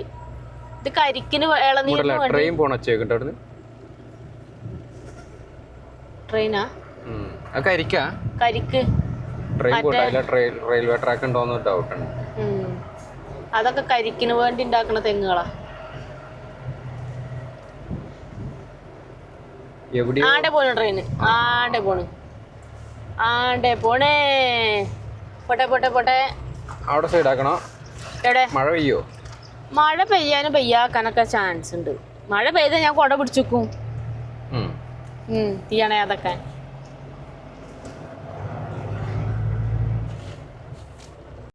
ഇത് കരിക്കിന് ട്രെയിൻ പോണ വെച്ചേക്കിട്ട് അവിടുന്ന്. ട്രെയിനാ? കരിക്ക് ട്രെയിൻ പോയിട്ടില്ല. റെയിൽവേ ട്രാക്ക് ഉണ്ടോന്ന് ഡൗട്ട് ഉണ്ട്. അതൊക്കെ കരിക്കിന് വേണ്ടി ഉണ്ടാക്കുന്ന തെങ്ങുകളാ. ആടെ പോണ ട്രെയിന്, ആടെ പോണേ. പോട്ടെ. അവിടെ സൈഡ് ആക്കണോ? എവിടെ? മഴ പെയ്യോ? മഴ പെയ്യാനും പെയ്യാക്കാനൊക്കെ ചാൻസ് ഉണ്ട്. മഴ പെയ്താൽ ഞാൻ കുട പിടിച്ചു വെക്കും. തീയണേ അതൊക്കെ.